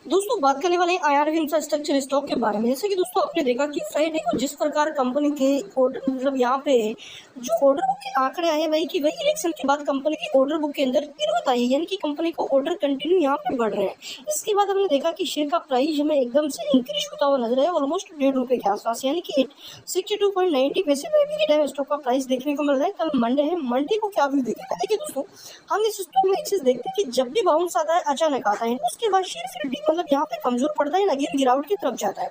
दोस्तों बात करने वाले हैं आईआरबी इंफ्रास्ट्रक्चर स्टॉक के बारे में। जैसे कि दोस्तों आपने देखा कि फ्राइडे को जिस प्रकार कंपनी के ऑर्डर मतलब यहाँ पे जो ऑर्डर बुक के आंकड़े आए वही इलेक्शन के बाद कंपनी की ऑर्डर बुक के अंदर गिरावट आई, यानी कि कंपनी को ऑर्डर कंटिन्यू यहाँ पे बढ़ रहे हैं। इसके बाद हमने देखा कि शेयर का प्राइस हमें एकदम से इंक्रीज होता हुआ नजर आया, ऑलमोस्ट ₹1.5 के आसपास, यानी कि 62.90 पैसे में अभी के टाइम स्टॉक का प्राइस देखने को मिल रहा है। कल मंडे है, मंडे को क्या व्यू देखेगा। देखिए दोस्तों, हम इस स्टॉक में एक चीज देखते हैं कि जब भी बाउंस आता है अचानक आता है, उसके बाद शेयर फिर मतलब यहाँ पे कमजोर पड़ता है, अगेन गिरावट की तरफ जाता है।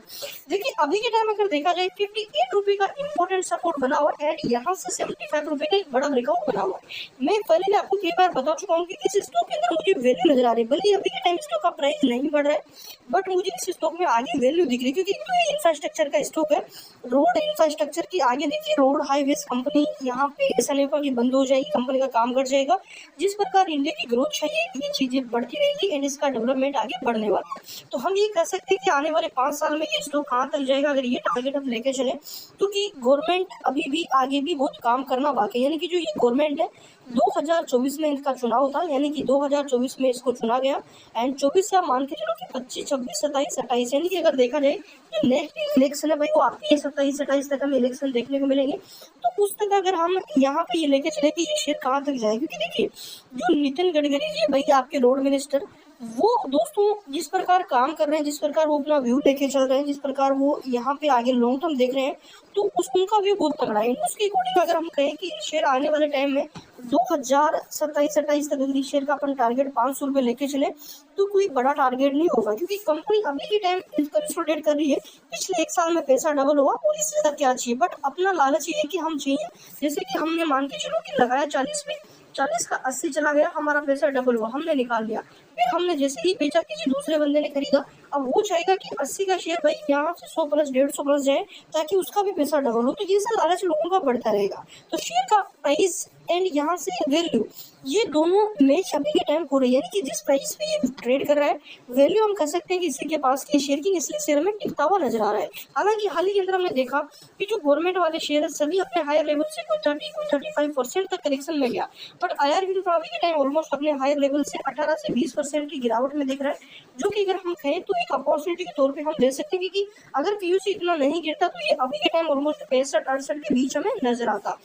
देखिए अभी के टाइम अगर देखा जाए ₹58 का इंपॉर्टेंट सपोर्ट बना हुआ है, यहाँ से ₹75 का एक बड़ा ब्रेकआउट बना हुआ है। मैं पहले आपको कई बार बता चुका हूँ कि इस स्टॉक के अंदर मुझे वैल्यू नजर आ रही है, भले अभी के टाइम स्टॉक का प्राइस नहीं बढ़ रहा है, बट मुझे इस स्टॉक में आगे वैल्यू दिख रही है, क्योंकि तो इंफ्रास्ट्रक्चर का स्टॉक है। रोड इंफ्रास्ट्रक्चर की आगे देखिए, रोड हाईवेज कंपनी यहाँ पे ऐसा नहीं होगा कि बंद हो जाएगी, कंपनी का काम कर जाएगा। जिस प्रकार इंडिया की ग्रोथ चाहिए ये चीजें बढ़ती रहेगी एंड इसका डेवलपमेंट आगे बढ़ने वाला है। तो हम ये कह सकते हैं कि आने वाले 5 साल में ये स्टॉक कहाँ तक जाएगा अगर ये टारगेट हम लेके चले, क्योंकि गवर्नमेंट अभी भी आगे भी बहुत काम करना बाकी है। यानी कि जो ये गवर्नमेंट है 2024 में इनका चुनाव था, यानी कि 2024 में इसको चुना गया एंड 24 से आप मान के चलो कि 25, 26, 27, 28, यानी कि अगर देखा जाए जो नेक्स्ट इलेक्शन है भाई वो आपके 27, 28 तक हमें इलेक्शन देखने को मिलेंगे। तो उस तक अगर हम यहाँ पे ये लेके चले कि ये शेयर कहाँ तक जाए, क्योंकि देखिए जो नितिन गडकरी जी भाई आपके रोड मिनिस्टर, वो दोस्तों जिस प्रकार काम कर रहे हैं, जिस प्रकार वो अपना व्यू लेके चल रहे हैं, जिस प्रकार वो यहाँ पे आगे लॉन्ग टर्म देख रहे हैं, तो उनका व्यू बहुत तगड़ा है। उसके अकॉर्डिंग अगर हम कहें कि शेयर आने वाले टाइम में 2027-28 तक अगर शेयर का अपन टारगेट ₹500 लेके चले तो कोई बड़ा टारगेट नहीं होगा, क्योंकि कंपनी अभी के टाइम कंसोलिडेट कर रही है। पिछले 1 साल में पैसा डबल हुआ और इससे ज्यादा क्या चाहिए, बट अपना लालच ये है कि हम चाहिए, जैसे कि हमने मान के चलो कि लगाया 40 में, 40 का 80 चला गया, हमारा पैसा डबल हुआ, हमने निकाल लिया, फिर हमने जैसे ही बेचा किसी दूसरे बंदे ने खरीदा, अब वो चाहेगा कि 80 का शेयर भाई यहाँ से 100 प्लस 150 प्लस जाए ताकि उसका भी पैसा डबल हो। तो ये सब लालच लोगों का बढ़ता रहेगा। तो शेयर का प्राइस एंड यहाँ से वैल्यू, ये दोनों मैच अभी के टाइम हो रही है, यानी कि जिस प्राइस पे ये ट्रेड कर रहा है वैल्यू हम कह सकते हैं कि इसी के पास के शेयर की, इसलिए शेयर में टिकता हुआ नजर आ रहा है। हालांकि हाल ही के अंदर हमने देखा कि जो गवर्नमेंट वाले शेयर है सभी अपने हायर लेवल से कोई 30 कोई 35% तक करेक्शन में गया, बट आईआरबी अभी के टाइम ऑलमोस्ट अपने हायर लेवल से 18 से 20% की गिरावट में दिख रहा है, जो कि अगर हम कहें तो एक अपॉर्चुनिटी के तौर पे हम ले सकते हैं कि अगर पीयूसी इतना नहीं गिरता तो ये अभी के टाइम ऑलमोस्ट 65-68 के बीच हमें नजर आता।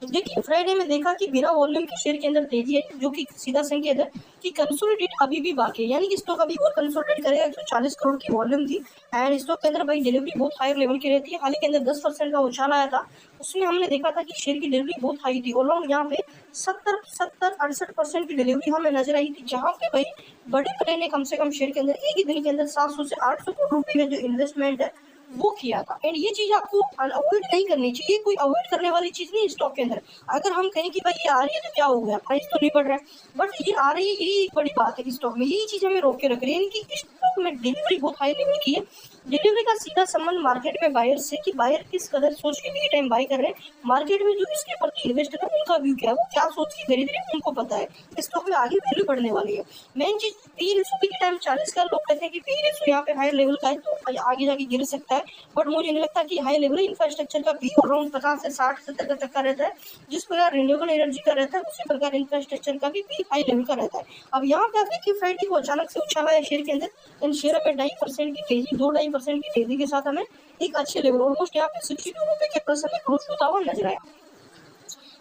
देखिए फ्राइडे में देखा कि बिना वॉल्यूम के शेयर के अंदर तेजी है, जो कि सीधा संकेत है कि कंसोलिडेट अभी भी बाकी है, यानी कि स्टॉक अभी और कंसोलिडेट करेगा। 140 करोड़ की वॉल्यूम थी एंड स्टॉक के अंदर भाई डिलीवरी बहुत हाई लेवल की रहती है। हाल ही के अंदर 10% का उछाल आया था, उसमें हमने देखा था कि शेयर की डिलीवरी बहुत हाई थी, और यहाँ पे 68% की डिलीवरी हमें नजर आई थी, जहाँ पे भाई बड़े बड़े ने कम से कम शेयर के अंदर एक ही दिन के अंदर 700 से 800 करोड़ रुपए का जो इन्वेस्टमेंट है वो किया था। एंड ये चीज आपको अवॉइड नहीं करनी चाहिए, कोई अवॉइड करने वाली चीज नहीं स्टॉक के अंदर। अगर हम कहें कि भाई ये आ रही है तो क्या हो गया, प्राइस तो नहीं बढ़ रहा है, बट ये आ रही है, यही एक बड़ी बात है स्टॉक में, यही चीज हमें रोक के रख रही है। यानी कि स्टॉक में डिलीवरी बहुत हाई लेवल की है। डिलीवरी का सीधा संबंध मार्केट में बायर से, कि बायर किस कदर सोच के भी टाइम बाय कर रहे हैं, मार्केट में जो इसके प्रति इन्वेस्टर है उनका व्यू क्या है, वो क्या सोच के खरीद रहे हैं उनको पता है। स्टॉक में आगे वैल्यू बढ़ने वाली है। मेन चीज पी रेशो के टाइम 40 का, लोग कहते हैं कि पी रेशो यहाँ पे हाई लेवल का है तो आगे जाके गिर सकता है, बट मुझे नहीं लगता कि हाई लेवल इंफ्रास्ट्रक्चर का पी अराउंड 50 से 60-70 तक का रहता है। जिस प्रकार रिन्यूएबल एनर्जी का रहता है उसी प्रकार इंफ्रास्ट्रक्चर का भी पी हाई लेवल का रहता है। अब यहाँ पे आपने की फ्राइडे को अचानक से उछाला है शेयर के अंदर, इन शेयर में 2.5% की तेजी, 2-2.5% की तेजी के साथ हमें एक अच्छे लेवल ऑलमोस्ट यहाँ पे ₹62 के प्लस हमें क्लोज होता हुआ नजर आया।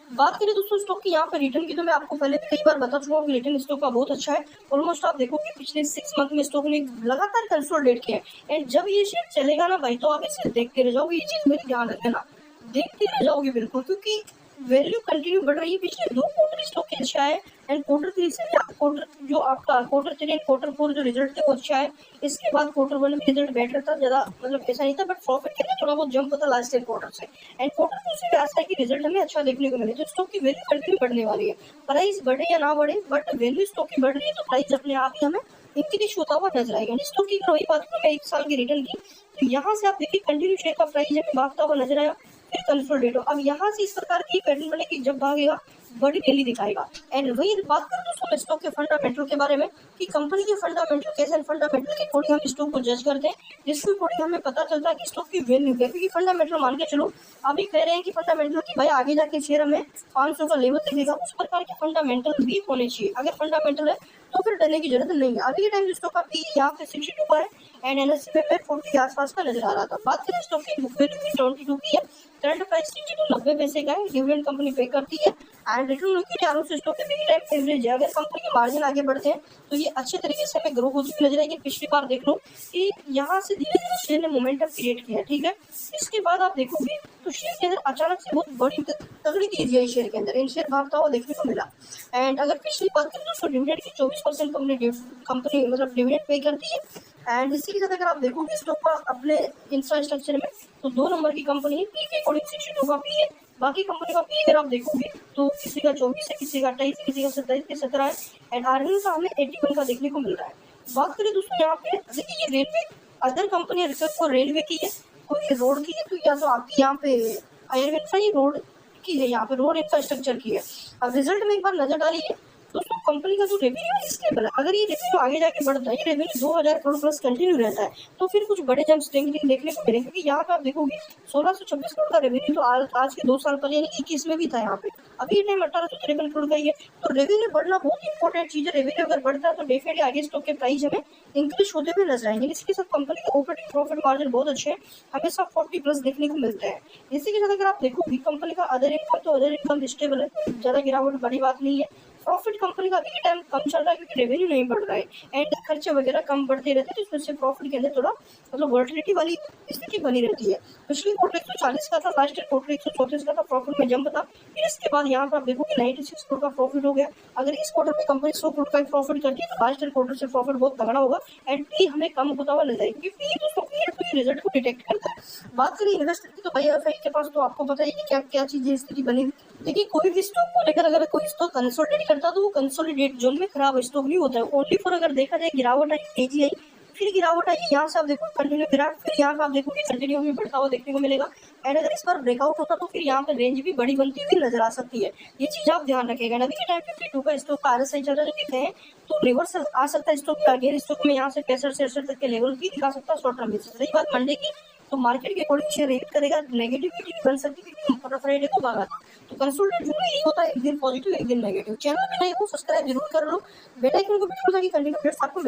बात करें दोस्तों स्टॉक की यहाँ पे रिटर्न की, तो मैं आपको पहले भी कई बार बता चुका हूँ कि रिटर्न स्टॉक का बहुत अच्छा है। ऑलमोस्ट आप देखो कि पिछले 6 मंथ में स्टॉक ने लगातार कंसोलिडेट किया है, एंड जब ये शेयर चलेगा ना भाई तो आप इसे देखते रह जाओगे, ये चीज मेरी ध्यान रखना, देखते रह जाओगे बिल्कुल, क्योंकि वैल्यू कंटिन्यू बढ़ रही है। पिछले 2 क्वार्टर स्टॉक के अच्छा है एंड Q3 से क्वार्टर जो आपका Q3 एंड Q4 जो रिजल्ट थे वो अच्छा है। इसके बाद Q1 में रिजल्ट बेटर था, ज्यादा मतलब ऐसा नहीं था, बट प्रॉफिट के लिए थोड़ा बहुत जंप होता लास्ट क्वार्टर से, एंड Q2 से भी आशा है कि रिजल्ट हमें अच्छा देखने को मिले। तो स्टॉक की वैल्यू कंटिन्यू बढ़ने वाली है, प्राइस बढ़े या ना बढ़े, बट वैल्यू स्टॉक की बढ़ रही है तो प्राइस अपने आप ही हमें इंक्रीज होता हुआ नजर आएगा। स्टॉक की वही बात करूँ मैं 1 साल की रिटर्न की, तो यहाँ से आप देखिए कंटिन्यू शेयर का प्राइस हमें भागता हुआ नजर आया, फिर कंसोलिडेट हो। अब यहाँ से इस प्रकार की पैटर्न बने कि जब भागेगा बड़ी रैली दिखाएगा। एंड वही बात करें दोस्तों स्टॉक के फंडामेंटल के बारे में कि कंपनी के फंडामेंटल कैसे, फंडामेंटल के अकॉर्डिंग हम स्टॉक को जज करते हैं, जिसके अकॉर्डिंग हमें पता चलता है कि स्टॉक की वैल्यू क्या है। क्योंकि फंडामेंटल मान के चलो अभी कह रहे हैं कि फंडामेंटल की भाई आगे जाके शेयर हमें 500 का लेवल दिखेगा, उस प्रकार के फंडामेंटल भी होने चाहिए। अगर फंडामेंटल है तो फिर डरने की जरूरत नहीं है। अभी के टाइम स्टॉक का पी यहाँ पे 62 का है एंड एनएससी पे 40 के आसपास का नजर आ रहा था। बात करें स्टॉक की बुक वैल्यू की 22 की है, करंट प्राइस 90 पैसे का है, डिविडेंड कंपनी पे करती है एंड रिटर्न इक्विटी आरोप स्टॉक के भी टाइम एवरेज है। अगर कंपनी के मार्जिन आगे बढ़ते हैं तो ये अच्छे तरीके से हमें ग्रो होती हुई नजर आएगी। पिछली बार देख लो कि यहाँ से धीरे धीरे शेयर ने मोमेंटम क्रिएट किया, ठीक है। इसके बाद आप देखोगे तो शेयर के अंदर अचानक से बहुत बड़ी तगड़ी तेजी आई शेयर के अंदर, इन शेयर भागता हुआ देखने को मिला। एंड अगर पिछली बात करें तो डिविडेंड की 24% कंपनी मतलब डिविडेंड पे करती है। एंड इसी के साथ अगर आप देखोगे स्टॉक का अपने इंफ्रास्ट्रक्चर में तो 2 नंबर की कंपनी है, पी के अकॉर्डिंग 62 का पी है। बाकी कंपनी का पी अगर आप देखोगे तो किसी का 24 है, किसी का 28 है, किसी का 27 के 17 है एंड अर्निंग का हमें 81 का देखने को मिल रहा है। बात करें दोस्तों यहाँ पे देखिए ये रेलवे अदर कंपनी रिसर्च को रेलवे की है, कोई रोड की है, तो या तो आपकी यहाँ पे आयुर्वेद रोड की है, यहाँ पे रोड इंफ्रास्ट्रक्चर की है। अब रिजल्ट में एक बार नजर डालिए दोस्तों, कंपनी का जो रेवेन्यू है स्टेबल है। अगर ये रेवेन्यू आगे जाके बढ़ता है, ये रेवेन्यू 2000 करोड़ प्लस कंटिन्यू रहता है तो फिर कुछ बड़े जंप स्ट्रेंथनिंग देखने को मिलेंगे। क्योंकि यहाँ पे आप देखोगे 1626 करोड़ का रेवेन्यू तो आज के 2 साल पहले यानी 21 में भी था, यहाँ पे अभी टाइम 1853 करोड़ का ही है। तो रेवेन्यू बढ़ना बहुत इंपॉर्टेंट चीज है। रेवेन्यू अगर बढ़ता है तो डेफिनेटली आगे स्टॉक के प्राइस हमें इंक्रीज होते हुए नजर आएंगे। इसके साथ कंपनी का ऑपरेटिंग प्रॉफिट मार्जिन बहुत अच्छे हैं, हमेशा 40 प्लस देखने को मिलता है। इसी के साथ अगर आप देखोगे कंपनी का अदर इनकम तो अदर इनकम स्टेबल है, ज्यादा गिरावट बड़ी बात नहीं है। प्रॉफिट कंपनी का अभी टाइम कम चल रहा है क्योंकि रेवेन्यू नहीं बढ़ रहा है एंड खर्चे वगैरह कम बढ़ते रहते हैं, तो इसमें से प्रॉफिट के अंदर थोड़ा मतलब वोलेटिलिटी वाली स्थिति बनी रहती है। पिछली क्वार्टर 140 का था, लास्ट क्वार्टर 134 का था, प्रॉफिट में जंप था। फिर इसके बाद यहाँ पर आप देखोगे 96 करोड़ का प्रॉफिट हो गया। अगर इस क्वार्टर में कंपनी 100 करोड़ का प्रॉफिट करती है तो लास्ट क्वार्टर से प्रॉफिट बहुत तगड़ा होगा एंड पी हमें कम होता हुआ नजर आएगा क्योंकि दोस्तों रिजल्ट को डिटेक्ट करता है। बात करें इन्वेस्टर की तो भाई के पास तो आपको पता है कि क्या क्या चीजें स्थिति बनी। देखिए कोई भी स्टॉक को लेकर अगर कोई स्टॉक कंसोलिडेट करता तो वो कंसोलिडेट जोन में खराब स्टॉक नहीं होता है। ओनली फॉर अगर देखा जाए गिरावट आई, तेजी आई, फिर गिरावट आई, यहाँ से आप देखो कंटिन्यू गिरावट, फिर यहाँ पे आप देखो कि कंटिन्यू भी बढ़ता हुआ देखने को मिलेगा एंड अगर इस पर ब्रेकआउट होता तो फिर यहाँ पे रेंज भी बड़ी बनती हुई नजर आ सकती है। ये चीज आप ध्यान रखिएगा। अभी के टाइम 52 का स्टॉक का RSI चल रहा है, दिखते हैं तो रिवर्स आ सकता है स्टॉक का। अगेन स्टॉक में यहाँ से 65 से 68 तक के लेवल भी दिखा सकता है शॉर्ट टर्म बेसिस। रही बात मंडे की तो मार्केट के अकॉर्डिंग शेयर रेट करेगा, नेगेटिविटी भी बन सकती है क्योंकि फ्राइडे को भागा था। तो कंसोलिडेट जो यही होता है, एक दिन पॉजिटिव एक दिन नेगेटिव। चैनल में नहीं हो सब्सक्राइब जरूर कर लो, बेल आइकन को भी ताकि कंटिन्यू आपको